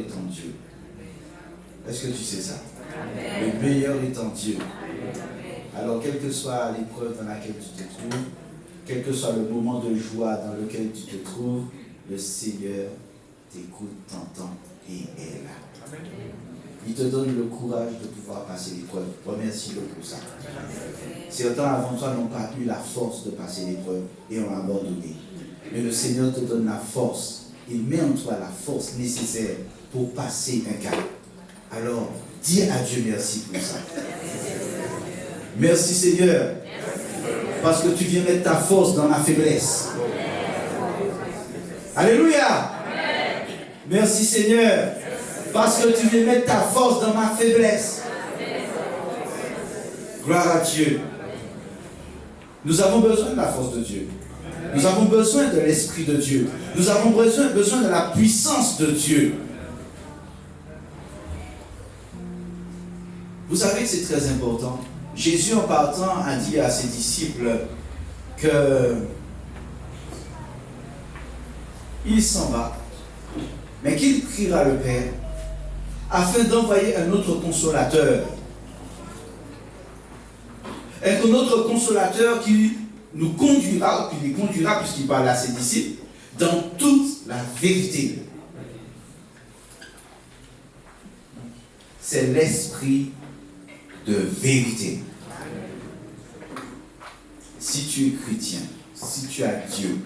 est en Dieu. Est-ce que tu sais ça? Le meilleur est en Dieu. Alors, quelle que soit l'épreuve dans laquelle tu te trouves, quel que soit le moment de joie dans lequel tu te trouves, le Seigneur t'écoute, t'entend et est là. Il te donne le courage de pouvoir passer l'épreuve. Remercie-le pour ça. Certains avant toi n'ont pas eu la force de passer l'épreuve et ont abandonné. Mais le Seigneur te donne la force. Il met en toi la force nécessaire pour passer un cap. Alors, dis à Dieu merci pour ça. Merci Seigneur. Parce que tu viens mettre ta force dans ma faiblesse. Alléluia. Merci Seigneur. Parce que tu viens mettre ta force dans ma faiblesse. Gloire à Dieu. Nous avons besoin de la force de Dieu. Nous avons besoin de l'Esprit de Dieu. Nous avons besoin de la puissance de Dieu. Vous savez que c'est très important. Jésus, en partant, a dit à ses disciples que il s'en va, mais qu'il priera le Père afin d'envoyer un autre consolateur. Un autre consolateur qui nous conduira, ou qui les conduira, puisqu'il parle à ses disciples, dans toute la vérité. C'est l'esprit de vérité. Si tu es chrétien, si tu as Dieu,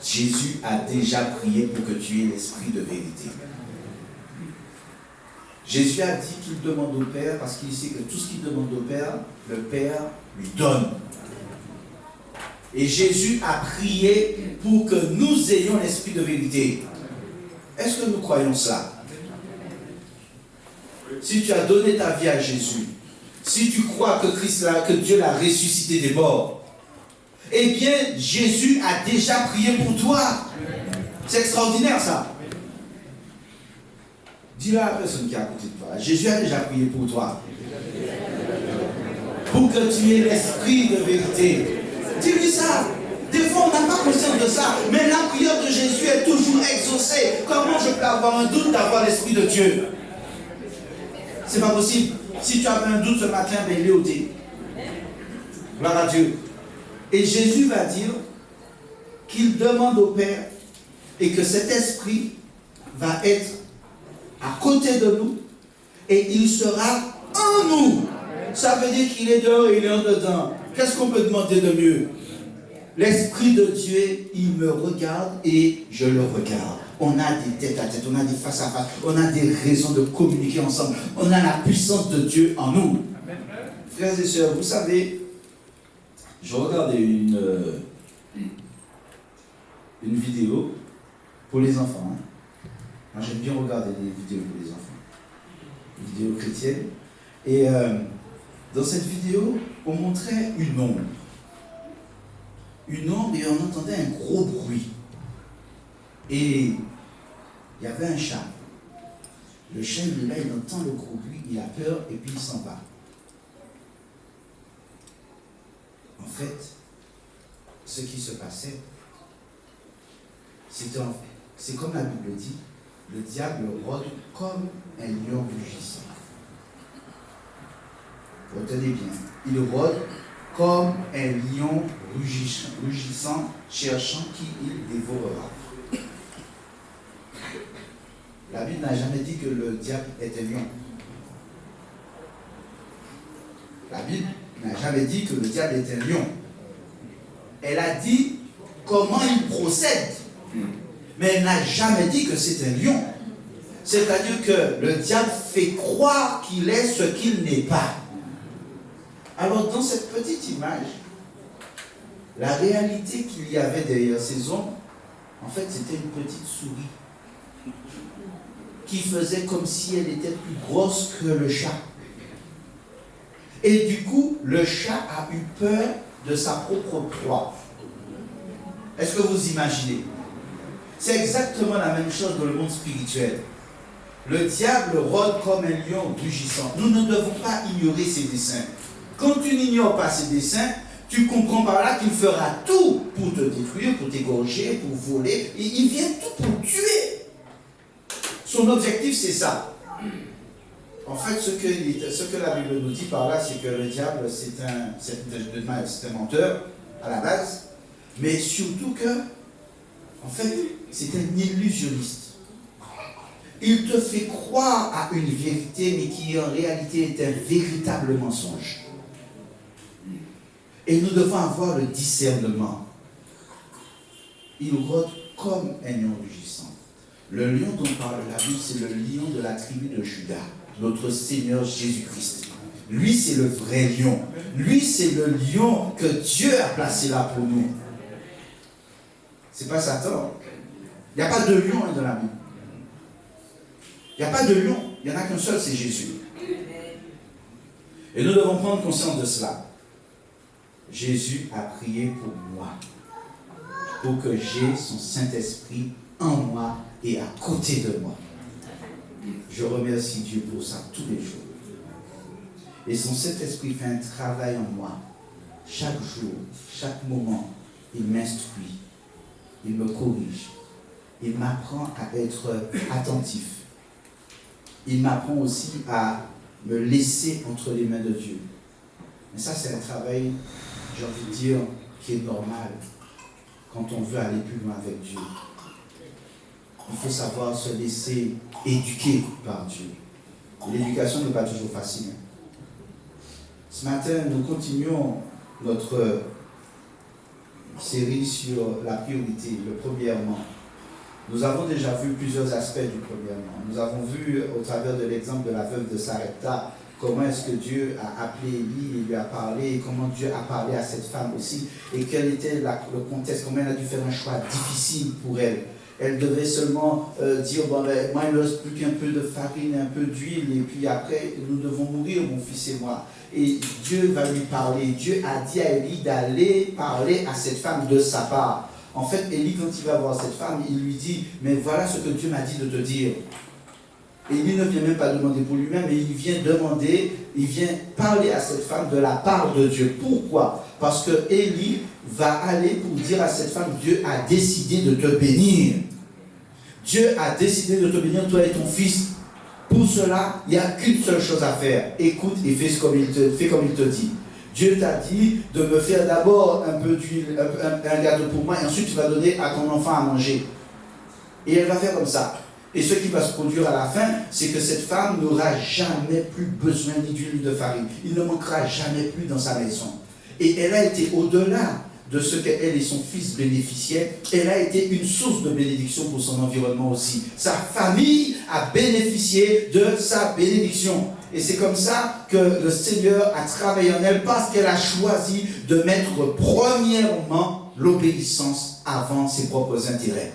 Jésus a déjà prié pour que tu aies l'esprit de vérité. Jésus a dit qu'il demande au Père parce qu'il sait que tout ce qu'il demande au Père, le Père lui donne. Et Jésus a prié pour que nous ayons l'esprit de vérité. Est-ce que nous croyons ça? Si tu as donné ta vie à Jésus, si tu crois que Dieu l'a ressuscité des morts, eh bien, Jésus a déjà prié pour toi. C'est extraordinaire ça. Dis-le à la personne qui est à côté de toi. Jésus a déjà prié pour toi. Pour que tu aies l'esprit de vérité. Dis-lui ça. Des fois, on n'a pas conscience de ça. Mais la prière de Jésus est toujours exaucée. Comment je peux avoir un doute d'avoir l'esprit de Dieu? C'est pas possible. Si tu as un doute ce matin, ben il est ôté. Gloire à Dieu. Et Jésus va dire qu'il demande au Père et que cet esprit va être à côté de nous et il sera en nous. Ça veut dire qu'il est dehors et il est en dedans. Qu'est-ce qu'on peut demander de mieux? L'esprit de Dieu, il me regarde et je le regarde. On a des têtes à tête, on a des face à face, on a des raisons de communiquer ensemble. On a la puissance de Dieu en nous. Frères et sœurs, vous savez, je regardais une vidéo pour les enfants. Moi, j'aime bien regarder des vidéos pour les enfants. Une vidéo chrétienne. Et dans cette vidéo, on montrait une ombre. Une ombre et on entendait un gros bruit. Et il y avait un chat. Le chat, il est là, il entend le gros bruit, il a peur et puis il s'en va. En fait, ce qui se passait, c'est comme la Bible dit, le diable rôde comme un lion rugissant. Retenez bien, il rôde comme un lion rugissant, cherchant qui il dévorera. La Bible n'a jamais dit que le diable est un lion. La Bible n'a jamais dit que le diable est un lion. Elle a dit comment il procède. Mais elle n'a jamais dit que c'est un lion. C'est-à-dire que le diable fait croire qu'il est ce qu'il n'est pas. Alors dans cette petite image, la réalité qu'il y avait derrière ces ombres, en fait c'était une petite souris qui faisait comme si elle était plus grosse que le chat. Et du coup, le chat a eu peur de sa propre proie. Est-ce que vous imaginez? C'est exactement la même chose dans le monde spirituel. Le diable rôde comme un lion rugissant. Nous ne devons pas ignorer ses desseins. Quand tu n'ignores pas ses desseins, tu comprends par là qu'il fera tout pour te détruire, pour t'égorger, pour voler. Et il vient tout pour tuer. Son objectif, c'est ça. En fait, ce que la Bible nous dit par là, c'est que le diable, c'est un menteur à la base, mais surtout que, en fait, c'est un illusionniste. Il te fait croire à une vérité, mais qui en réalité est un véritable mensonge. Et nous devons avoir le discernement. Il rôde comme un lion rugissant. Le lion dont parle la Bible, c'est le lion de la tribu de Juda, notre Seigneur Jésus-Christ. Lui, c'est le vrai lion. Lui, c'est le lion que Dieu a placé là pour nous. C'est pas Satan. Il n'y a pas de lion dans la Bible. Il n'y a pas de lion. Il n'y en a qu'un seul, c'est Jésus. Et nous devons prendre conscience de cela. Jésus a prié pour moi, pour que j'aie son Saint-Esprit en moi et à côté de moi. Je remercie Dieu pour ça tous les jours. Et son Saint-Esprit fait un travail en moi. Chaque jour, chaque moment, il m'instruit, il me corrige, il m'apprend à être attentif. Il m'apprend aussi à me laisser entre les mains de Dieu. Mais ça, c'est un travail, j'ai envie de dire, qui est normal quand on veut aller plus loin avec Dieu. Il faut savoir se laisser éduquer par Dieu. L'éducation n'est pas toujours facile. Ce matin, nous continuons notre série sur la priorité, le premièrement. Nous avons déjà vu plusieurs aspects du premièrement. Nous avons vu au travers de l'exemple de la veuve de Sarepta comment est-ce que Dieu a appelé Élie et lui a parlé, et comment Dieu a parlé à cette femme aussi, et quel était le contexte, comment elle a dû faire un choix difficile pour elle. Elle devait seulement dire, bon, ben, moi il ne reste plus qu'un peu de farine, un peu d'huile, et puis après, nous devons mourir, mon fils et moi. Et Dieu va lui parler. Dieu a dit à Élie d'aller parler à cette femme de sa part. En fait, Élie, quand il va voir cette femme, il lui dit, mais voilà ce que Dieu m'a dit de te dire. Élie ne vient même pas demander pour lui-même, mais il vient demander, il vient parler à cette femme de la part de Dieu. Pourquoi? Parce que Élie va aller pour dire à cette femme, Dieu a décidé de te bénir. Dieu a décidé de te bénir, toi et ton fils. Pour cela, il n'y a qu'une seule chose à faire. Écoute et fais comme il te dit. Dieu t'a dit de me faire d'abord un peu d'huile, un gâteau pour moi, et ensuite tu vas donner à ton enfant à manger. Et elle va faire comme ça. Et ce qui va se produire à la fin, c'est que cette femme n'aura jamais plus besoin ni d'huile ni de farine. Il ne manquera jamais plus dans sa maison. Et elle a été au-delà de ce qu'elle et son fils bénéficiaient. Elle a été une source de bénédiction pour son environnement aussi. Sa famille a bénéficié de sa bénédiction. Et c'est comme ça que le Seigneur a travaillé en elle, parce qu'elle a choisi de mettre premièrement l'obéissance avant ses propres intérêts.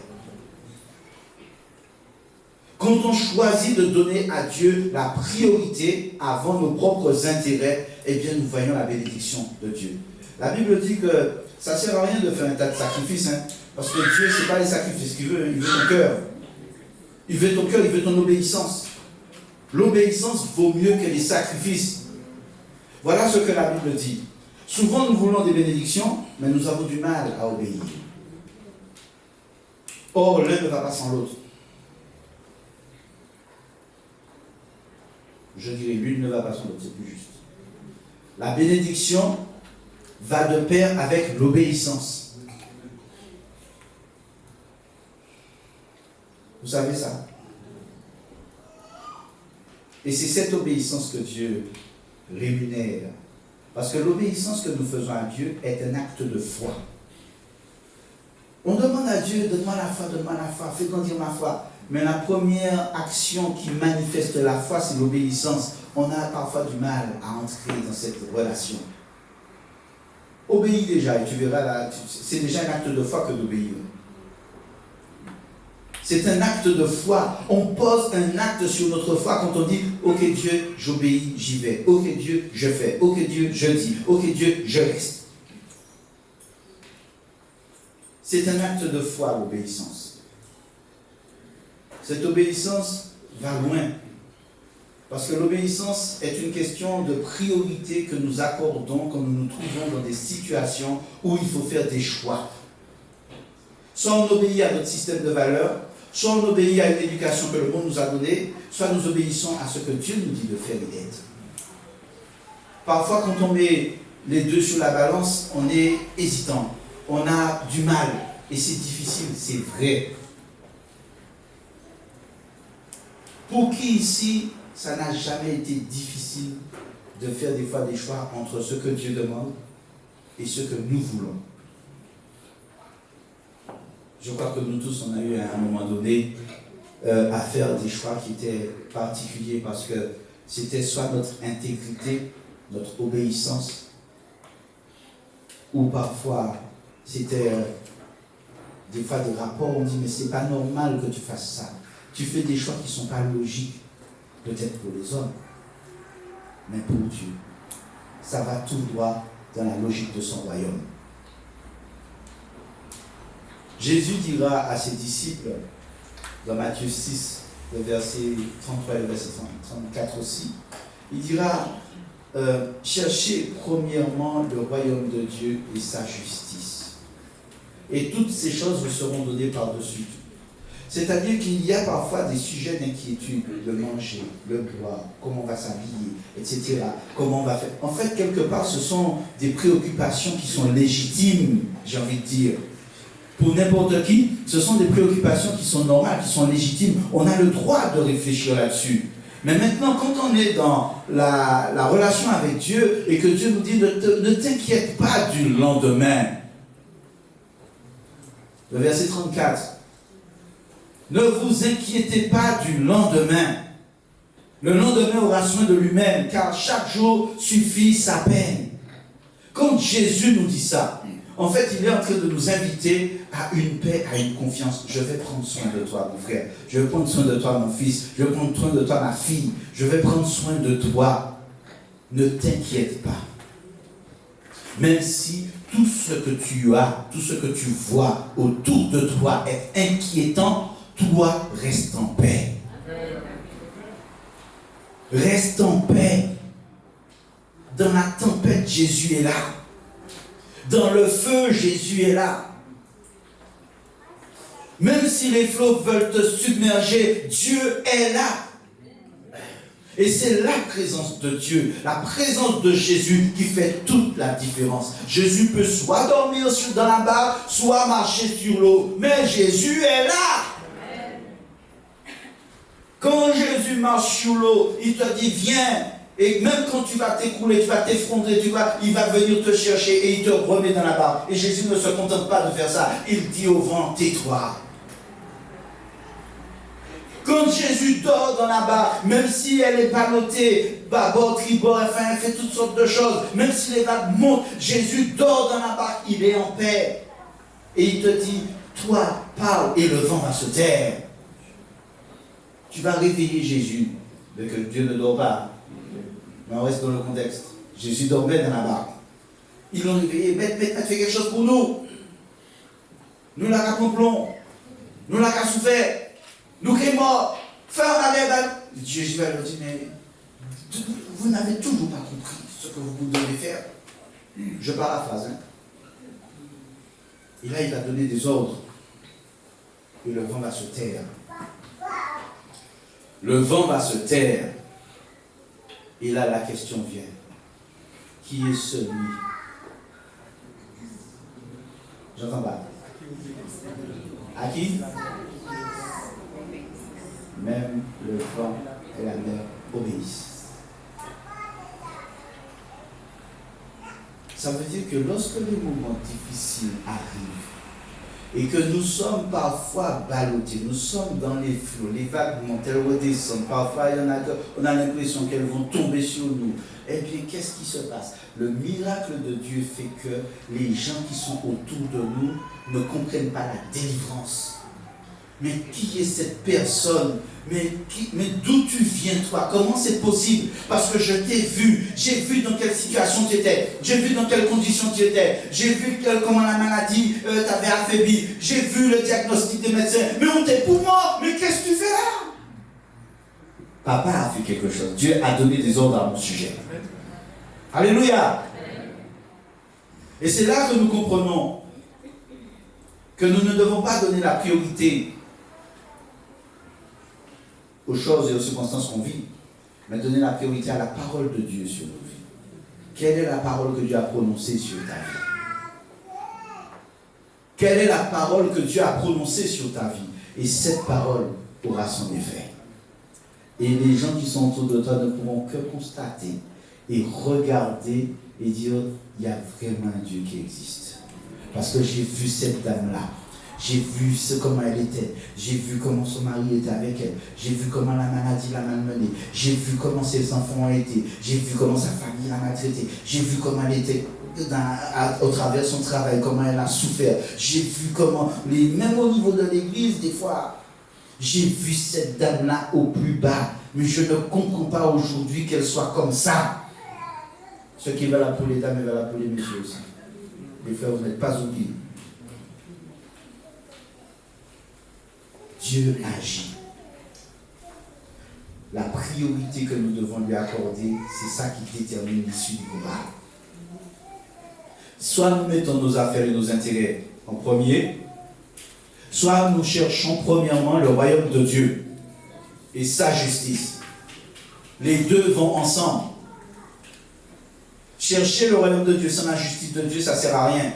Quand on choisit de donner à Dieu la priorité avant nos propres intérêts, eh bien nous voyons la bénédiction de Dieu. La Bible dit que ça ne sert à rien de faire un tas de sacrifices, parce que Dieu, ce n'est pas les sacrifices qu'il veut, il veut ton cœur. Il veut ton cœur, il veut ton obéissance. L'obéissance vaut mieux que les sacrifices. Voilà ce que la Bible dit. Souvent nous voulons des bénédictions, mais nous avons du mal à obéir. Or, l'un ne va pas sans l'autre. Je dirais, l'une ne va pas sans l'autre, c'est plus juste. La bénédiction va de pair avec l'obéissance. Vous savez ça? Et c'est cette obéissance que Dieu rémunère. Parce que l'obéissance que nous faisons à Dieu est un acte de foi. On demande à Dieu, donne-moi la foi, fais grandir ma foi. Mais la première action qui manifeste la foi, c'est l'obéissance. On a parfois du mal à entrer dans cette relation. Obéis déjà, et tu verras là, c'est déjà un acte de foi que d'obéir. C'est un acte de foi. On pose un acte sur notre foi quand on dit « Ok Dieu, j'obéis, j'y vais. Ok Dieu, je fais. Ok Dieu, je dis. Ok Dieu, je reste. » C'est un acte de foi, l'obéissance. Cette obéissance va loin. Parce que l'obéissance est une question de priorité que nous accordons quand nous nous trouvons dans des situations où il faut faire des choix. Soit on obéit à notre système de valeurs, Soit on obéit à une éducation que le monde nous a donnée, soit nous obéissons à ce que Dieu nous dit de faire et d'être. Parfois, quand on met les deux sur la balance, on est hésitant, on a du mal, et c'est difficile, c'est vrai. Pour qui ici, ça n'a jamais été difficile de faire des fois des choix entre ce que Dieu demande et ce que nous voulons? Je crois que nous tous, on a eu à un moment donné à faire des choix qui étaient particuliers parce que c'était soit notre intégrité, notre obéissance, ou parfois c'était des fois des rapports, on dit mais c'est pas normal que tu fasses ça. Tu fais des choix qui ne sont pas logiques, peut-être pour les hommes, mais pour Dieu. Ça va tout droit dans la logique de son royaume. Jésus dira à ses disciples, dans Matthieu 6, le verset 33 et le verset 34 aussi, il dira, cherchez premièrement le royaume de Dieu et sa justice. Et toutes ces choses vous seront données par-dessus tout. C'est-à-dire qu'il y a parfois des sujets d'inquiétude, le manger, le boire, comment on va s'habiller, etc. Comment on va faire. En fait, quelque part, ce sont des préoccupations qui sont légitimes, j'ai envie de dire. Pour n'importe qui, ce sont des préoccupations qui sont normales, qui sont légitimes. On a le droit de réfléchir là-dessus. Mais maintenant, quand on est dans la relation avec Dieu et que Dieu nous dit ne t'inquiète pas du lendemain. Le verset 34. Ne vous inquiétez pas du lendemain. Le lendemain aura soin de lui-même, car chaque jour suffit sa peine. Quand Jésus nous dit ça, en fait, il est en train de nous inviter à une paix, à une confiance. Je vais prendre soin de toi, mon frère. Je vais prendre soin de toi, mon fils. Je vais prendre soin de toi, ma fille. Je vais prendre soin de toi. Ne t'inquiète pas. Même si tout ce que tu as, tout ce que tu vois autour de toi est inquiétant, toi, reste en paix. Reste en paix. Dans la tempête, Jésus est là. Dans le feu, Jésus est là. Même si les flots veulent te submerger, Dieu est là. Et c'est la présence de Dieu, la présence de Jésus qui fait toute la différence. Jésus peut soit dormir dans la barque, soit marcher sur l'eau. Mais Jésus est là. Quand Jésus marche sur l'eau, il te dit viens. Et même quand tu vas t'écrouler, tu vas t'effondrer, il va venir te chercher et il te remet dans la barque. Et Jésus ne se contente pas de faire ça. Il dit au vent, tais-toi. Quand Jésus dort dans la barque, même si elle n'est pas notée, bâbord, tribord, enfin, elle fait toutes sortes de choses, même si les vagues montent, Jésus dort dans la barque, il est en paix. Et il te dit, toi, parle et le vent va se taire. Tu vas réveiller Jésus, mais que Dieu ne dort pas. Mais on reste dans le contexte. Jésus dormait dans la barque. Ils l'ont réveillé. Maître, fais quelque chose pour nous. Nous la complons. Nous la souffert. Nous qui sommes morts. Fais en arrière. Jésus va leur dire, mais vous n'avez toujours pas compris ce que vous devez faire. Je paraphrase. Et là, il va donner des ordres. Et le vent va se taire. Le vent va se taire. Et là, la question vient. Qui est celui? J'entends pas. À qui? Même le vent et la mer obéissent. Ça veut dire que lorsque les moments difficiles arrivent, et que nous sommes parfois ballottés, nous sommes dans les flots, les vagues montent, elles redescendent, parfois on a l'impression qu'elles vont tomber sur nous. Eh bien, qu'est-ce qui se passe? Le miracle de Dieu fait que les gens qui sont autour de nous ne comprennent pas la délivrance. Mais qui est cette personne? Mais d'où tu viens toi? Comment c'est possible? Parce que je t'ai vu, j'ai vu dans quelle situation tu étais, j'ai vu dans quelles conditions tu étais, j'ai vu comment la maladie t'avait affaibli, j'ai vu le diagnostic des médecins, mais on t'est pour moi, mais qu'est-ce que tu fais là? Papa a fait quelque chose, Dieu a donné des ordres à mon sujet. Alléluia. Et c'est là que nous comprenons que nous ne devons pas donner la priorité aux choses et aux circonstances qu'on vit, mais donner la priorité à la parole de Dieu sur nos vies. Quelle est la parole que Dieu a prononcée sur ta vie? Quelle est la parole que Dieu a prononcée sur ta vie? Et cette parole aura son effet. Et les gens qui sont autour de toi ne pourront que constater et regarder et dire, il y a vraiment un Dieu qui existe. Parce que j'ai vu cette dame-là. J'ai vu comment elle était. J'ai vu comment son mari était avec elle. J'ai vu comment la maladie l'a malmenée. J'ai vu comment ses enfants ont été. J'ai vu comment sa famille l'a maltraitée. J'ai vu comment elle était au travers de son travail, comment elle a souffert. J'ai vu comment, même au niveau de l'église, des fois, j'ai vu cette dame-là au plus bas. Mais je ne comprends pas aujourd'hui qu'elle soit comme ça. Ceux qui veulent appeler dames, ils veulent appeler messieurs aussi. Les frères, vous n'êtes pas oubliés. Dieu agit. La priorité que nous devons lui accorder, c'est ça qui détermine l'issue du combat. Soit nous mettons nos affaires et nos intérêts en premier, soit nous cherchons premièrement le royaume de Dieu et sa justice. Les deux vont ensemble. Chercher le royaume de Dieu sans la justice de Dieu, ça ne sert à rien.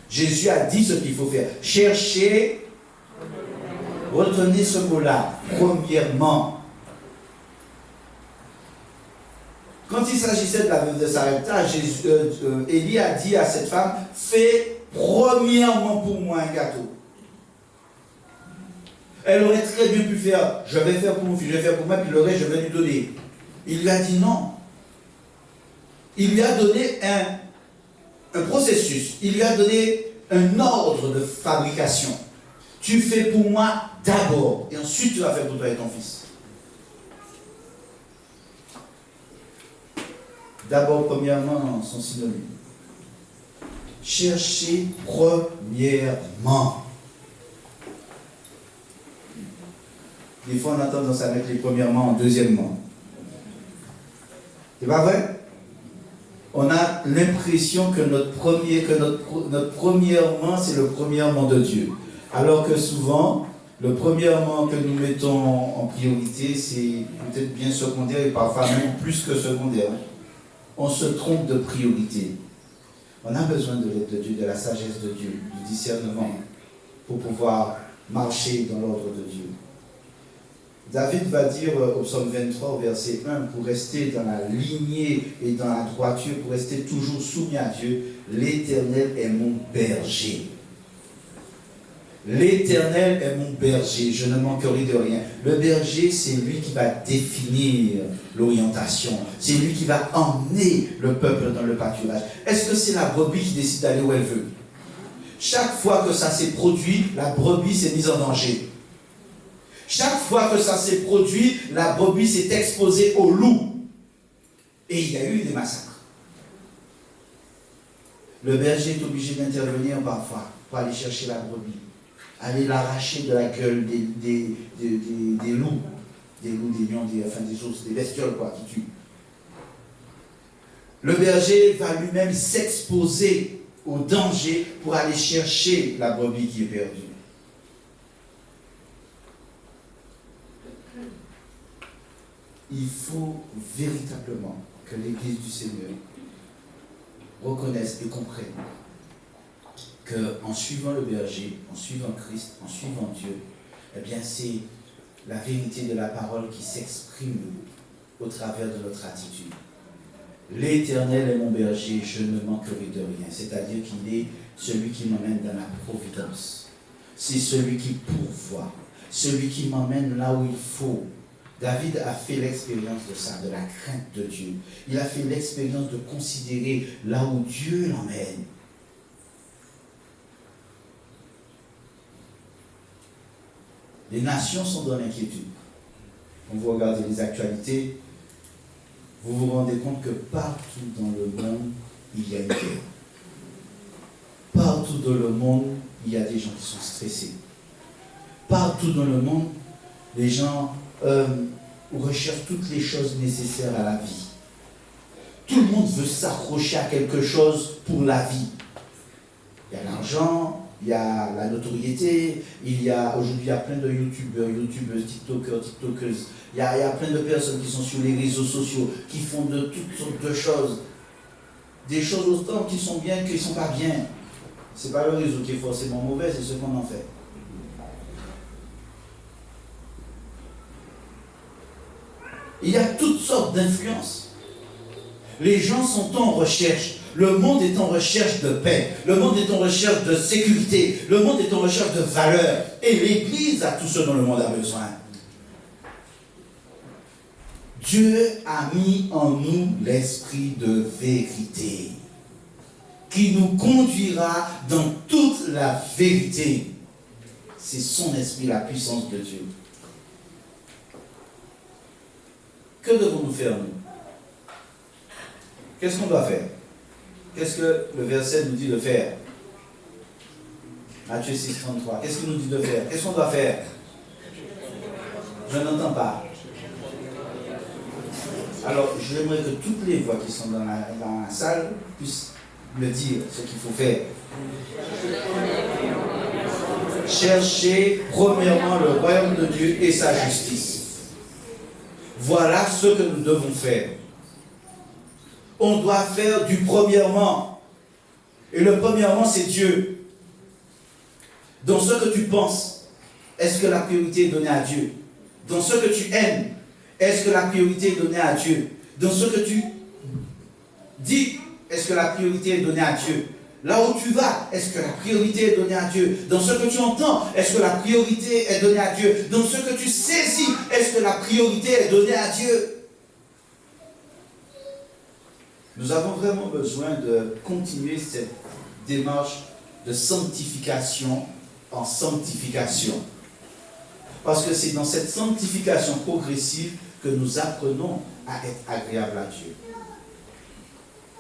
Jésus a dit ce qu'il faut faire. Chercher, retenez ce mot-là, premièrement. Quand il s'agissait de la veuve de Sarepta, Élie a dit à cette femme, fais premièrement pour moi un gâteau. Elle aurait très bien pu faire, je vais faire pour mon fils, je vais faire pour moi, puis le reste, je vais lui donner. Il lui a dit non. Il lui a donné un processus, il lui a donné un ordre de fabrication. Tu fais pour moi d'abord, et ensuite tu vas faire pour toi et ton fils. D'abord, premièrement, son synonyme. Cherchez premièrement. Des fois, on a tendance à mettre les premièrement en deuxièmement. C'est pas vrai? On a l'impression que notre premièrement, c'est le premièrement de Dieu. Alors que souvent, le premièrement que nous mettons en priorité, c'est peut-être bien secondaire et parfois même plus que secondaire. On se trompe de priorité. On a besoin de l'aide de Dieu, de la sagesse de Dieu, du discernement pour pouvoir marcher dans l'ordre de Dieu. David va dire au psaume 23, au verset 1, pour rester dans la lignée et dans la droiture, pour rester toujours soumis à Dieu, l'Éternel est mon berger. L'Éternel est mon berger, je ne manquerai de rien. Le berger, c'est lui qui va définir l'orientation. C'est lui qui va emmener le peuple dans le pâturage. Est-ce que c'est la brebis qui décide d'aller où elle veut? Chaque fois que ça s'est produit, la brebis s'est mise en danger. Chaque fois que ça s'est produit, la brebis s'est exposée au loup. Et il y a eu des massacres. Le berger est obligé d'intervenir parfois pour aller chercher la brebis. Aller l'arracher de la gueule des loups. Des loups, des lions, des ours, des bestioles quoi, qui tuent. Le berger va lui-même s'exposer au danger pour aller chercher la brebis qui est perdue. Il faut véritablement que l'Église du Seigneur reconnaisse et comprenne qu'en suivant le berger, en suivant Christ, en suivant Dieu, eh bien c'est la vérité de la parole qui s'exprime au travers de notre attitude. L'Éternel est mon berger, je ne manquerai de rien. C'est-à-dire qu'il est celui qui m'emmène dans la providence. C'est celui qui pourvoit, celui qui m'emmène là où il faut. David a fait l'expérience de ça, de la crainte de Dieu. Il a fait l'expérience de considérer là où Dieu l'emmène. Les nations sont dans l'inquiétude. Quand vous regardez les actualités, vous vous rendez compte que partout dans le monde, il y a une guerre. Partout dans le monde, il y a des gens qui sont stressés. Partout dans le monde, les gens recherchent toutes les choses nécessaires à la vie. Tout le monde veut s'accrocher à quelque chose pour la vie. Il y a l'argent, il y a la notoriété, aujourd'hui il y a plein de youtubeurs, tiktokers, tiktokeuses, il y a plein de personnes qui sont sur les réseaux sociaux, qui font de toutes sortes de choses. Des choses autant qui sont bien qui ne sont pas bien. Ce n'est pas le réseau qui est forcément mauvais, c'est ce qu'on en fait. Il y a toutes sortes d'influences. Les gens sont en recherche. Le monde est en recherche de paix. Le monde est en recherche de sécurité. Le monde est en recherche de valeur. Et l'Église a tout ce dont le monde a besoin. Dieu a mis en nous l'esprit de vérité qui nous conduira dans toute la vérité. C'est son esprit, la puissance de Dieu. Que devons-nous faire, nous? Qu'est-ce qu'on doit faire? Qu'est-ce que le verset nous dit de faire? Matthieu 6, 33. Qu'est-ce qu'il nous dit de faire? Qu'est-ce qu'on doit faire? Je n'entends pas. Alors, j'aimerais que toutes les voix qui sont dans la salle puissent me dire ce qu'il faut faire. Cherchez premièrement le royaume de Dieu et sa justice. Voilà ce que nous devons faire. On doit faire du premièrement. Et le premièrement, c'est Dieu. Dans ce que tu penses, est-ce que la priorité est donnée à Dieu? Dans ce que tu aimes, est-ce que la priorité est donnée à Dieu? Dans ce que tu dis, est-ce que la priorité est donnée à Dieu? Là où tu vas, est-ce que la priorité est donnée à Dieu? Dans ce que tu entends, est-ce que la priorité est donnée à Dieu? Dans ce que tu saisis, est-ce que la priorité est donnée à Dieu? Nous avons vraiment besoin de continuer cette démarche de sanctification en sanctification. Parce que c'est dans cette sanctification progressive que nous apprenons à être agréables à Dieu.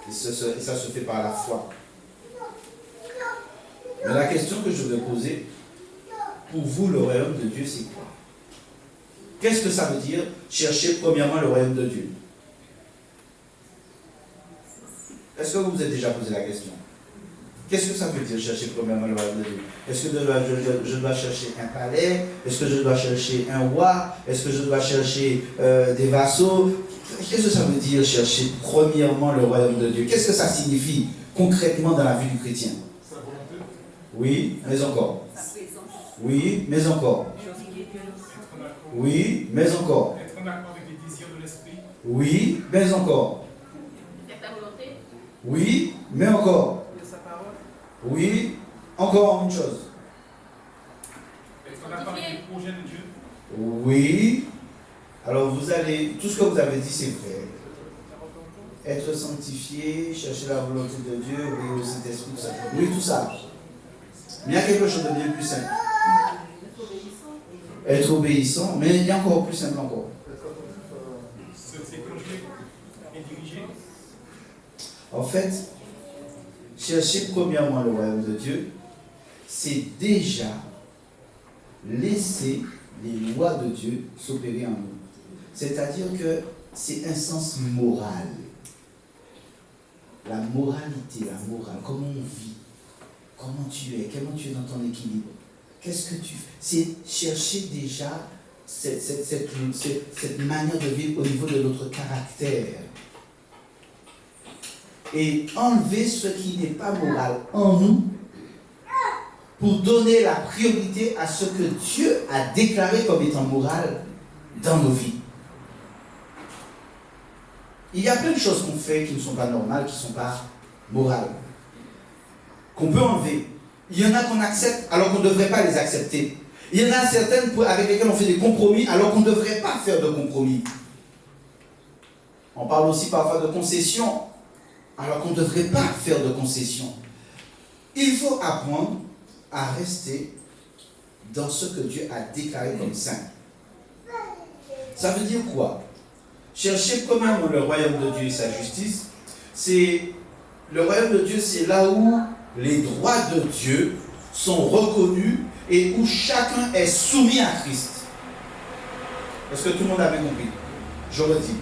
Et ça se fait par la foi. Mais la question que je vais poser, pour vous, le royaume de Dieu, c'est quoi? Qu'est-ce que ça veut dire, chercher premièrement le royaume de Dieu? Est-ce que vous vous êtes déjà posé la question? Qu'est-ce que ça veut dire, chercher premièrement le royaume de Dieu? Est-ce que je dois chercher un palais? Est-ce que je dois chercher un roi? Est-ce que je dois chercher des vassaux? Qu'est-ce que ça veut dire, chercher premièrement le royaume de Dieu? Qu'est-ce que ça signifie concrètement dans la vie du chrétien? Oui, mais encore. Oui, mais encore. Oui, mais encore. Être en accord avec les désirs de l'esprit. Oui, mais encore. Faire ta volonté. Oui, mais encore. Oui, encore une chose. Être en accord avec le projet de Dieu. Oui. Alors vous allez, tout ce que vous avez dit, c'est vrai. Être sanctifié, chercher la volonté de Dieu, oui, au Saint-Esprit, tout ça. Oui, tout ça. Mais il y a quelque chose de bien plus simple. Être obéissant, mais il y a encore plus simple encore. S'écloger et diriger. En fait, chercher premièrement le royaume de Dieu, c'est déjà laisser les lois de Dieu s'opérer en nous. C'est-à-dire que c'est un sens moral. La moralité, la morale, comment on vit, comment tu es dans ton équilibre. Qu'est-ce que tu fais? C'est chercher déjà cette manière de vivre au niveau de notre caractère. Et enlever ce qui n'est pas moral en nous pour donner la priorité à ce que Dieu a déclaré comme étant moral dans nos vies. Il y a plein de choses qu'on fait qui ne sont pas normales, qui ne sont pas morales, qu'on peut enlever. Il y en a qu'on accepte alors qu'on ne devrait pas les accepter. Il y en a certaines avec lesquelles on fait des compromis alors qu'on ne devrait pas faire de compromis. On parle aussi parfois de concessions alors qu'on ne devrait pas faire de concessions. Il faut apprendre à rester dans ce que Dieu a déclaré comme saint. Ça veut dire quoi? Chercher premièrement le royaume de Dieu et sa justice, le royaume de Dieu, c'est là où les droits de Dieu sont reconnus et où chacun est soumis à Christ. Est-ce que tout le monde a bien compris? Je redis.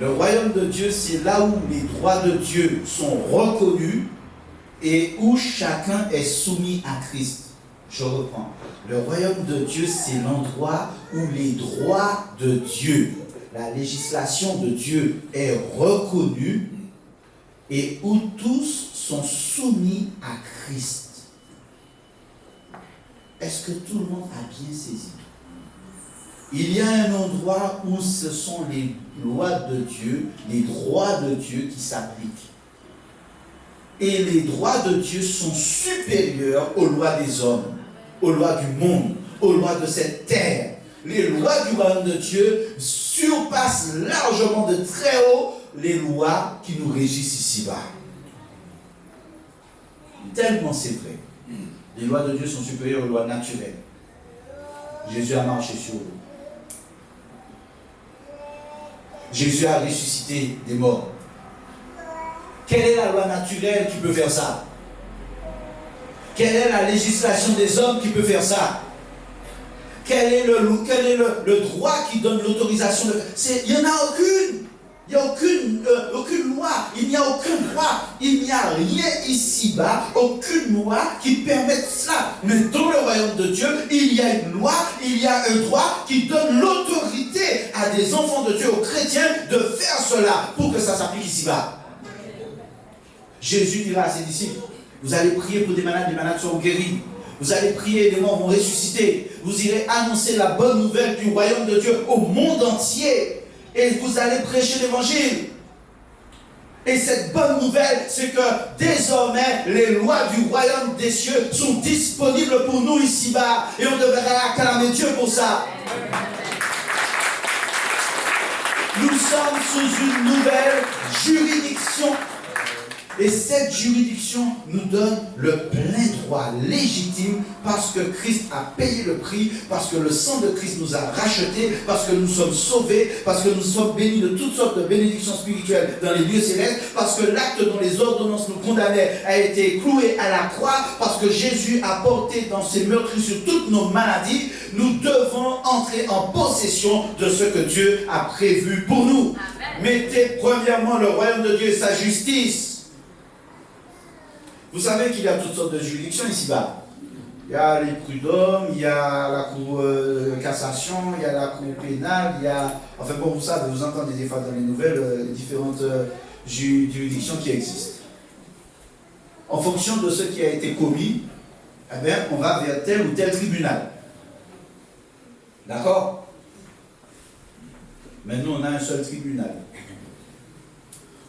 Le royaume de Dieu, c'est là où les droits de Dieu sont reconnus et où chacun est soumis à Christ. Je reprends. Le royaume de Dieu, c'est l'endroit où les droits de Dieu, la législation de Dieu est reconnue et où tous sont soumis à Christ. Est-ce que tout le monde a bien saisi? Il y a un endroit où ce sont les lois de Dieu, les droits de Dieu qui s'appliquent. Et les droits de Dieu sont supérieurs aux lois des hommes, aux lois du monde, aux lois de cette terre. Les lois du royaume de Dieu surpassent largement de très haut les lois qui nous régissent ici-bas. Tellement c'est vrai. Les lois de Dieu sont supérieures aux lois naturelles. Jésus a marché sur l'eau. Jésus a ressuscité des morts. Quelle est la loi naturelle qui peut faire ça? Quelle est la législation des hommes qui peut faire ça? Quel est le droit qui donne l'autorisation de... Il n'y en a aucune. Il n'y a aucune loi. Il n'y a aucun droit. Il n'y a rien ici-bas, aucune loi qui permette cela. Mais dans le royaume de Dieu, il y a une loi, il y a un droit qui donne l'autorité à des enfants de Dieu, aux chrétiens, de faire cela pour que ça s'applique ici-bas. Jésus dira à ses disciples, vous allez prier pour des malades seront guéris. Vous allez prier, les morts vont ressusciter. Vous irez annoncer la bonne nouvelle du royaume de Dieu au monde entier. Et vous allez prêcher l'évangile. Et cette bonne nouvelle, c'est que désormais, les lois du royaume des cieux sont disponibles pour nous ici-bas. Et on devrait acclamer Dieu pour ça. Nous sommes sous une nouvelle juridiction. Et cette juridiction nous donne le plein droit légitime parce que Christ a payé le prix, parce que le sang de Christ nous a rachetés, parce que nous sommes sauvés, parce que nous sommes bénis de toutes sortes de bénédictions spirituelles dans les lieux célestes, parce que l'acte dont les ordonnances nous condamnaient a été cloué à la croix, parce que Jésus a porté dans ses meurtrissures toutes nos maladies. Nous devons entrer en possession de ce que Dieu a prévu pour nous. Amen. Mettez premièrement le royaume de Dieu et sa justice. Vous savez qu'il y a toutes sortes de juridictions ici-bas. Il y a les prud'hommes, il y a la cour de cassation, il y a la cour pénale, il y a... Enfin bon, vous savez, vous entendez des fois dans les nouvelles les différentes juridictions qui existent. En fonction de ce qui a été commis, eh bien, on va vers tel ou tel tribunal. D'accord? Mais nous, on a un seul tribunal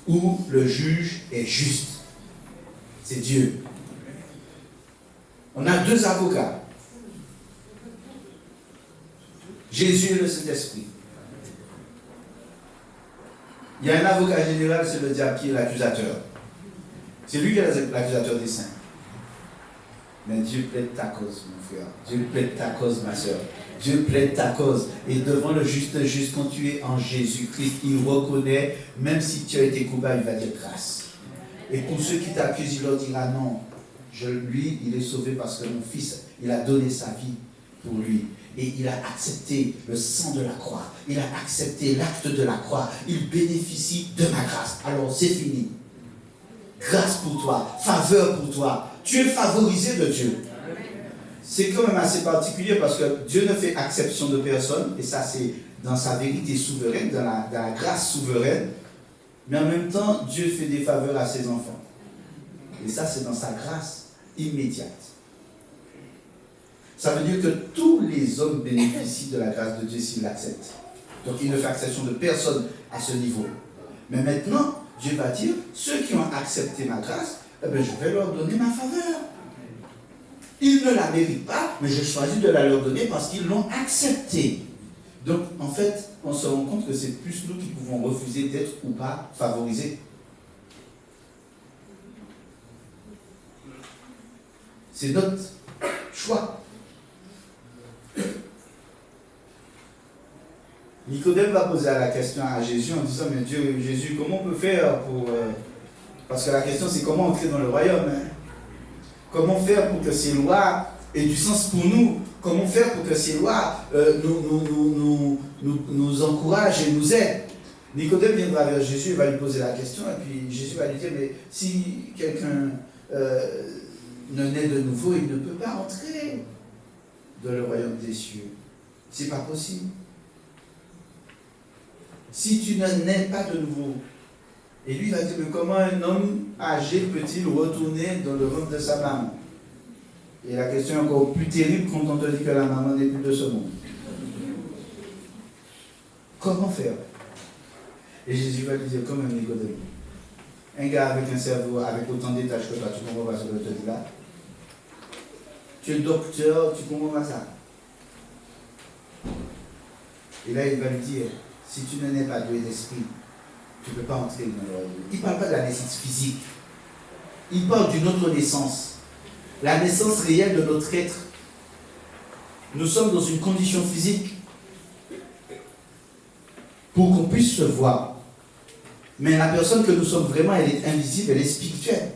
où le juge est juste. C'est Dieu. On a deux avocats. Jésus et le Saint-Esprit. Il y a un avocat général, c'est le diable qui est l'accusateur. C'est lui qui est l'accusateur des saints. Mais Dieu plaide ta cause, mon frère. Dieu plaide ta cause, ma soeur. Dieu plaide ta cause. Et devant le juste, quand tu es en Jésus-Christ, il reconnaît, même si tu as été coupable, il va dire grâce. Et pour ceux qui t'accusent, il leur dira non. Lui, il est sauvé parce que mon fils, il a donné sa vie pour lui. Et il a accepté le sang de la croix. Il a accepté l'acte de la croix. Il bénéficie de ma grâce. Alors c'est fini. Grâce pour toi. Faveur pour toi. Tu es favorisé de Dieu. C'est quand même assez particulier parce que Dieu ne fait exception de personne. Et ça, c'est dans sa vérité souveraine, dans la grâce souveraine. Mais en même temps, Dieu fait des faveurs à ses enfants. Et ça, c'est dans sa grâce immédiate. Ça veut dire que tous les hommes bénéficient de la grâce de Dieu s'ils l'acceptent. Donc, il ne fait exception de personne à ce niveau. Mais maintenant, Dieu va dire, ceux qui ont accepté ma grâce, eh bien, je vais leur donner ma faveur. Ils ne la méritent pas, mais je choisis de la leur donner parce qu'ils l'ont acceptée. Donc, en fait, on se rend compte que c'est plus nous qui pouvons refuser d'être ou pas favorisés. C'est notre choix. Nicodème va poser la question à Jésus en disant, mais Dieu, Jésus, comment on peut faire pour... Parce que la question, c'est comment entrer dans le royaume. Hein? Comment faire pour que ces lois aient du sens pour nous? Comment faire pour que ces lois nous encouragent et nous aident? Nicodème viendra vers Jésus, il va lui poser la question, et puis Jésus va lui dire, mais si quelqu'un ne naît de nouveau, il ne peut pas entrer dans le royaume des cieux. C'est pas possible. Si tu ne nais pas de nouveau, et lui va dire, mais comment un homme âgé peut-il retourner dans le ventre de sa maman? Et la question est encore plus terrible quand on te dit que la maman n'est plus de ce monde. Comment faire? Et Jésus va lui dire, comme un Nicodème. Un gars avec un cerveau, avec autant d'étages que toi, tu comprends pas ce que je te dis là? Tu es docteur, tu comprends pas ça? Et là, il va lui dire, si tu ne nais pas doué d'esprit, tu ne peux pas entrer dans le royaume. Il ne parle pas de la naissance physique. Il parle d'une autre naissance. La naissance réelle de notre être. Nous sommes dans une condition physique pour qu'on puisse se voir. Mais la personne que nous sommes vraiment, elle est invisible, elle est spirituelle.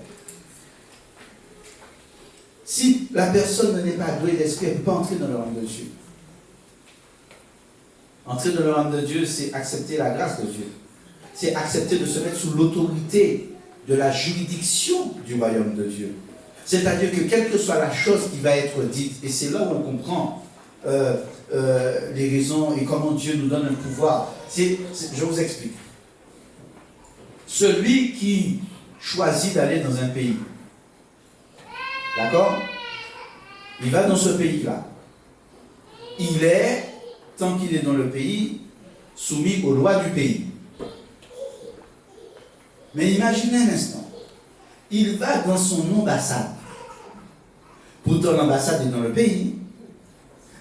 Si la personne n'est pas douée d'esprit, elle ne peut pas entrer dans le royaume de Dieu. Entrer dans le royaume de Dieu, c'est accepter la grâce de Dieu. C'est accepter de se mettre sous l'autorité de la juridiction du royaume de Dieu. C'est-à-dire que quelle que soit la chose qui va être dite, et c'est là où on comprend les raisons et comment Dieu nous donne un pouvoir. Je vous explique. Celui qui choisit d'aller dans un pays, d'accord? Il va dans ce pays-là. Il est, tant qu'il est dans le pays, soumis aux lois du pays. Mais imaginez un instant. Il va dans son ambassade. Pourtant, l'ambassade est dans le pays.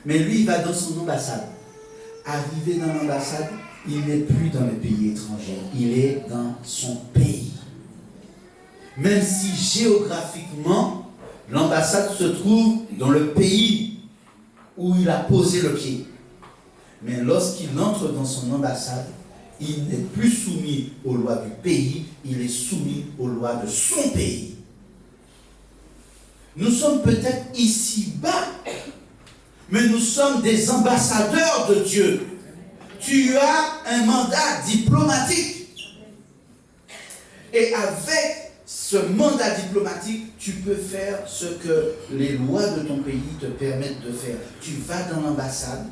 Mais lui, il va dans son ambassade. Arrivé dans l'ambassade, il n'est plus dans le pays étranger. Il est dans son pays. Même si géographiquement, l'ambassade se trouve dans le pays où il a posé le pied. Mais lorsqu'il entre dans son ambassade, il n'est plus soumis aux lois du pays, il est soumis aux lois de son pays. Nous sommes peut-être ici-bas, mais nous sommes des ambassadeurs de Dieu. Tu as un mandat diplomatique. Et avec ce mandat diplomatique, tu peux faire ce que les lois de ton pays te permettent de faire. Tu vas dans l'ambassade,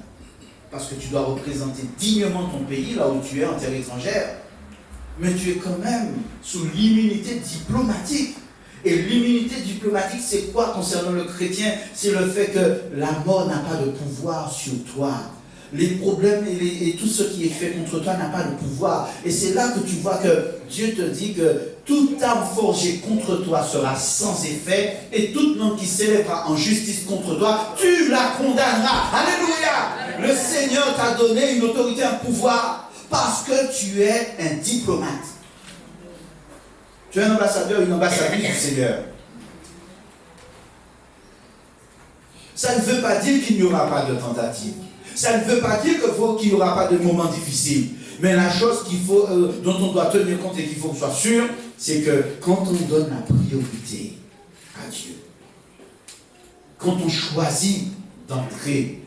parce que tu dois représenter dignement ton pays, là où tu es en terre étrangère. Mais tu es quand même sous l'immunité diplomatique. Et l'immunité diplomatique, c'est quoi concernant le chrétien? C'est le fait que la mort n'a pas de pouvoir sur toi. Les problèmes et tout ce qui est fait contre toi n'a pas de pouvoir. Et c'est là que tu vois que Dieu te dit que toute arme forgée contre toi sera sans effet, et toute langue qui s'élèvera en justice contre toi, tu la condamneras. Alléluia! Le Seigneur t'a donné une autorité, un pouvoir, parce que tu es un diplomate. Tu es un ambassadeur, une ambassadrice du Seigneur. Ça ne veut pas dire qu'il n'y aura pas de tentative. Ça ne veut pas dire qu'il n'y aura pas de moments difficiles. Mais la chose dont on doit tenir compte et qu'il faut que soit sûr, c'est que quand on donne la priorité à Dieu, quand on choisit d'entrer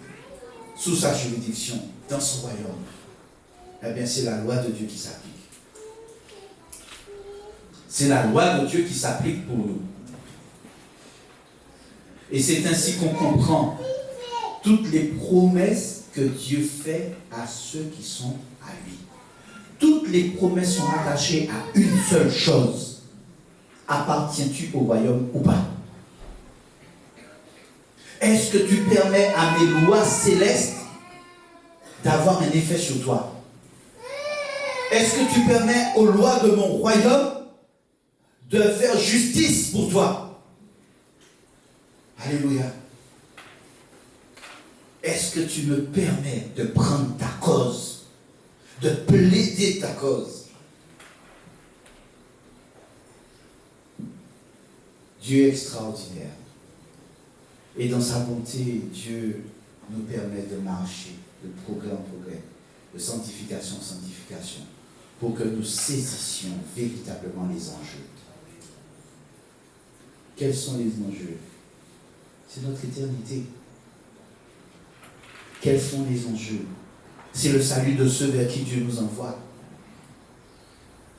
sous sa juridiction, dans son royaume, eh bien c'est la loi de Dieu qui s'applique. C'est la loi de Dieu qui s'applique pour nous. Et c'est ainsi qu'on comprend toutes les promesses que Dieu fait à ceux qui sont à lui. Toutes les promesses sont attachées à une seule chose. Appartiens-tu au royaume ou pas? Est-ce que tu permets à mes lois célestes d'avoir un effet sur toi? Est-ce que tu permets aux lois de mon royaume de faire justice pour toi? Alléluia. Est-ce que tu me permets de prendre ta cause, de plaider ta cause? Dieu est extraordinaire. Et dans sa bonté, Dieu nous permet de marcher de progrès en progrès, de sanctification en sanctification, pour que nous saisissions véritablement les enjeux. Quels sont les enjeux? C'est notre éternité. Quels sont les enjeux? C'est le salut de ceux vers qui Dieu nous envoie.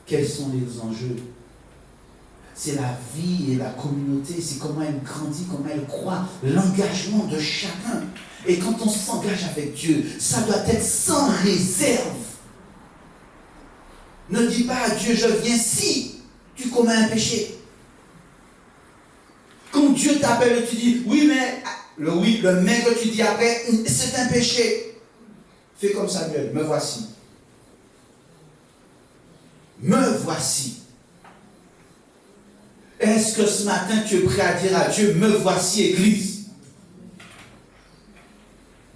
Quels sont les enjeux? c'est la vie et la communauté, c'est comment elle grandit, comment elle croit, l'engagement de chacun. Et quand on s'engage avec Dieu, ça doit être sans réserve. Ne dis pas à Dieu, je viens si tu commets un péché. Quand Dieu t'appelle et tu dis, oui, mais le mais que tu dis après, c'est un péché. Fais comme Samuel, me voici. Me voici. Est-ce que ce matin tu es prêt à dire à Dieu, me voici Église?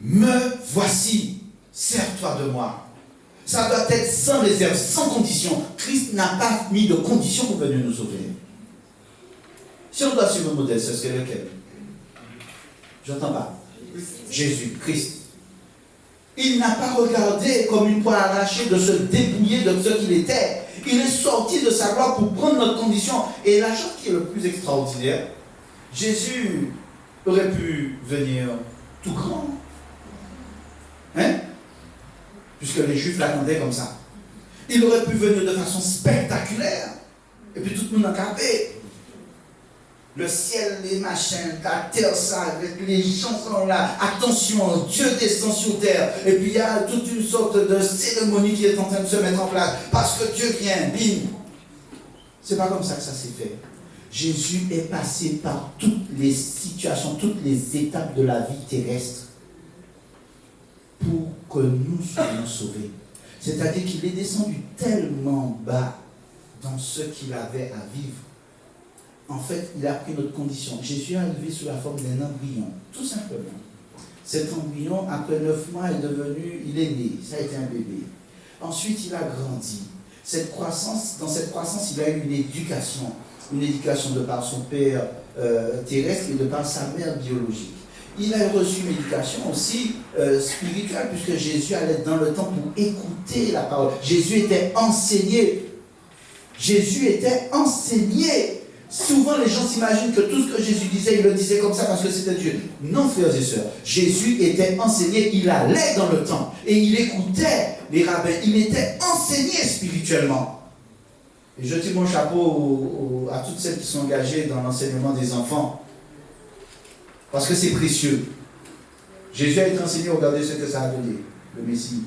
Me voici, sers-toi de moi. Ça doit être sans réserve, sans condition. Christ n'a pas mis de condition pour venir nous sauver. Si on doit suivre le modèle, ce serait lequel? J'entends pas. Jésus, Christ. Il n'a pas regardé comme une poire arrachée de se dépouiller de ce qu'il était. Il est sorti de sa gloire pour prendre notre condition. Et la chose qui est le plus extraordinaire, Jésus aurait pu venir tout grand. Hein? Puisque les Juifs l'attendaient comme ça. Il aurait pu venir de façon spectaculaire. Et puis tout le monde a capé. Le ciel, les machins, la terre sale, les gens sont là. Attention, Dieu descend sur terre. Et puis il y a toute une sorte de cérémonie qui est en train de se mettre en place. Parce que Dieu vient, bim. C'est pas comme ça que ça s'est fait. Jésus est passé par toutes les situations, toutes les étapes de la vie terrestre pour que nous soyons sauvés. C'est-à-dire qu'il est descendu tellement bas dans ce qu'il avait à vivre. En fait, il a pris notre condition. Jésus est arrivé sous la forme d'un embryon, tout simplement. Cet embryon, après 9 mois, il est né, ça a été un bébé. Ensuite, il a grandi. Dans cette croissance, il a eu une éducation de par son père terrestre et de par sa mère biologique. Il a reçu une éducation aussi spirituelle, puisque Jésus allait dans le temps pour écouter la parole. Jésus était enseigné. Souvent, les gens s'imaginent que tout ce que Jésus disait, il le disait comme ça parce que c'était Dieu. Non, frères et sœurs. Jésus était enseigné, il allait dans le temple et il écoutait les rabbins. Il était enseigné spirituellement. Et je tire mon chapeau à toutes celles qui sont engagées dans l'enseignement des enfants. Parce que c'est précieux. Jésus a été enseigné, regardez ce que ça a donné, le Messie.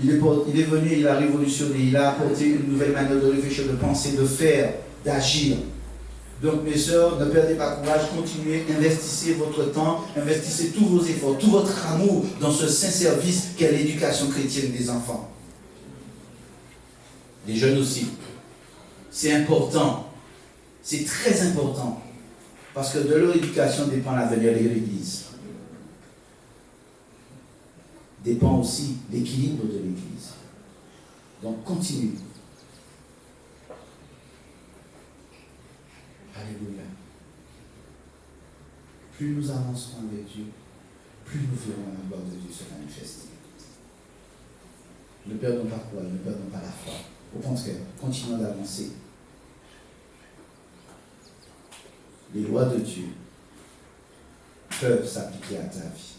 Il est venu, il a révolutionné, il a apporté une nouvelle manière de réfléchir, de penser, de faire, d'agir. Donc mes sœurs, ne perdez pas courage, continuez, investissez votre temps, investissez tous vos efforts, tout votre amour dans ce saint service qu'est l'éducation chrétienne des enfants. Les jeunes aussi. C'est important. C'est très important. Parce que de leur éducation dépend l'avenir de l'Église. Dépend aussi l'équilibre de l'Église. Donc continue. Alléluia. Plus nous avancerons avec Dieu, plus nous verrons la gloire de Dieu se manifester. Ne perdons pas quoi, ne perdons pas la foi. Au contraire, continuons d'avancer. Les lois de Dieu peuvent s'appliquer à ta vie.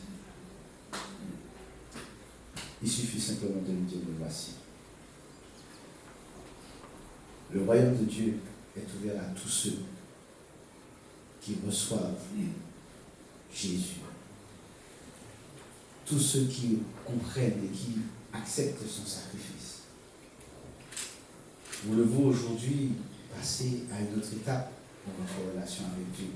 Il suffit simplement de lui dire, le voici. Le royaume de Dieu est ouvert à tous ceux qui reçoivent Jésus. Tous ceux qui comprennent et qui acceptent son sacrifice. Voulez-vous aujourd'hui passer à une autre étape dans votre relation avec Dieu?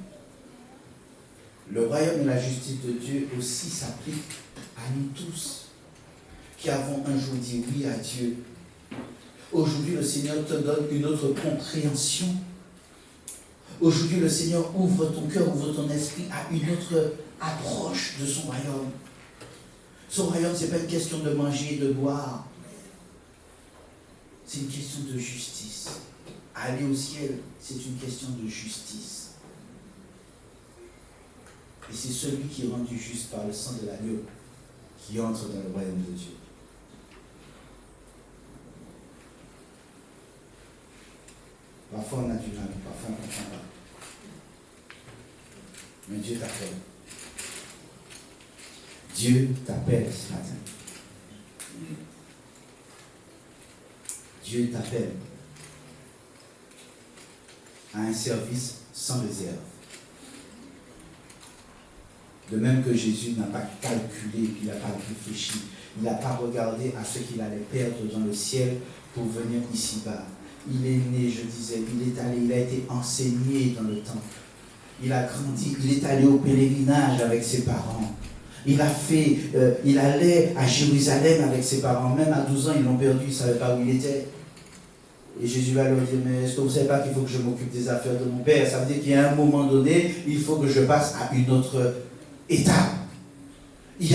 Le royaume et la justice de Dieu aussi s'appliquent à nous tous qui avons un jour dit oui à Dieu. Aujourd'hui, le Seigneur te donne une autre compréhension. Aujourd'hui, le Seigneur ouvre ton cœur, ouvre ton esprit à une autre approche de son royaume. Son royaume, ce n'est pas une question de manger et de boire. C'est une question de justice. Aller au ciel, c'est une question de justice. Et c'est celui qui est rendu juste par le sang de l'agneau qui entre dans le royaume de Dieu. Parfois on a du mal, parfois on ne comprend pas. Mais Dieu t'appelle. Dieu t'appelle ce matin. Dieu t'appelle. à un service sans réserve. De même que Jésus n'a pas calculé, il n'a pas réfléchi, il n'a pas regardé à ce qu'il allait perdre dans le ciel pour venir ici-bas. Il est né, je disais, il a été enseigné dans le temple. Il a grandi, il est allé au pèlerinage avec ses parents. Il allait à Jérusalem avec ses parents. Même à 12 ans, ils l'ont perdu, ils ne savaient pas où il était. Et Jésus va leur dire, mais est-ce que vous ne savez pas qu'il faut que je m'occupe des affaires de mon Père? Ça veut dire qu'il y a un moment donné, il faut que je passe à une autre étape. Il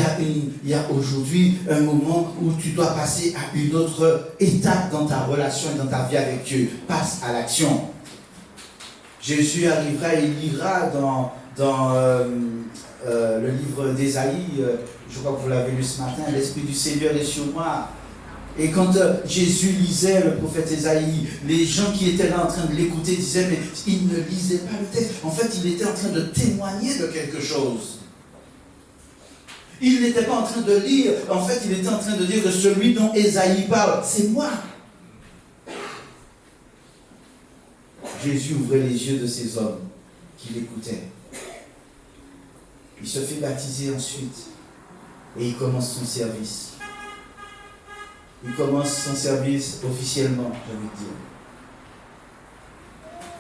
y a aujourd'hui un moment où tu dois passer à une autre étape dans ta relation et dans ta vie avec Dieu. Passe à l'action. Jésus arrivera et il lira dans le livre d'Ésaïe, je crois que vous l'avez lu ce matin, l'Esprit du Seigneur est sur moi. Et quand Jésus lisait le prophète Ésaïe, les gens qui étaient là en train de l'écouter disaient, mais il ne lisait pas le texte. En fait, il était en train de témoigner de quelque chose. Il n'était pas en train de lire, en fait, il était en train de dire que celui dont Ésaïe parle, c'est moi. Jésus ouvrait les yeux de ces hommes qui l'écoutaient. Il se fait baptiser ensuite et il commence son service. Il commence son service officiellement, j'ai envie de dire.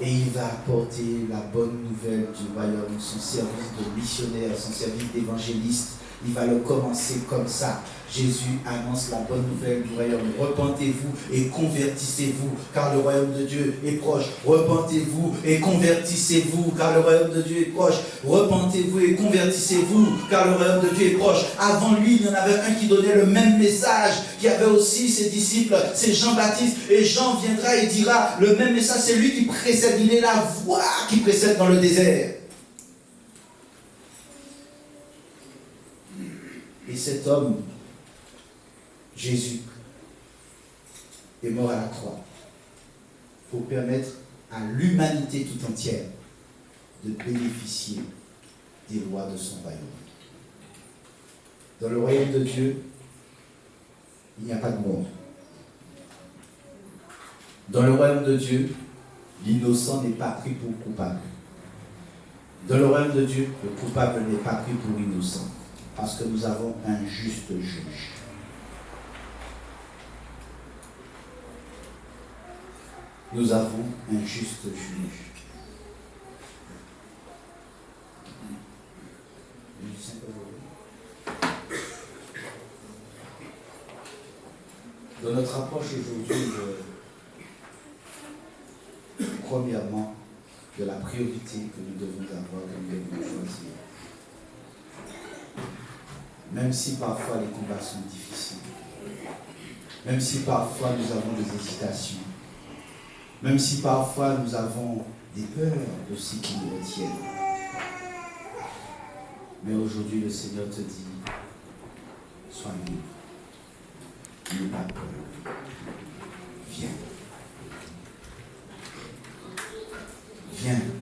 Et il va apporter la bonne nouvelle du royaume, son service de missionnaire, son service d'évangéliste. Il va le commencer comme ça. Jésus annonce la bonne nouvelle du royaume. Repentez-vous et convertissez-vous, car le royaume de Dieu est proche. Repentez-vous et convertissez-vous, car le royaume de Dieu est proche. Repentez-vous et convertissez-vous, car le royaume de Dieu est proche. Avant lui, il y en avait un qui donnait le même message, qui avait aussi ses disciples, c'est Jean-Baptiste. Et Jean viendra et dira le même message, c'est lui qui précède. Il est la voix qui précède dans le désert. Et cet homme, Jésus, est mort à la croix pour permettre à l'humanité tout entière de bénéficier des lois de son royaume. Dans le royaume de Dieu, il n'y a pas de mort. Dans le royaume de Dieu, l'innocent n'est pas pris pour coupable. Dans le royaume de Dieu, le coupable n'est pas pris pour innocent. Parce que nous avons un juste juge. Nous avons un juste juge. Dans notre approche aujourd'hui, premièrement, de la priorité que nous devons avoir, que nous devons choisir. Même si parfois les combats sont difficiles, même si parfois nous avons des hésitations, même si parfois nous avons des peurs aussi qui nous retiennent. Mais aujourd'hui, le Seigneur te dit, sois libre, n'aie pas peur.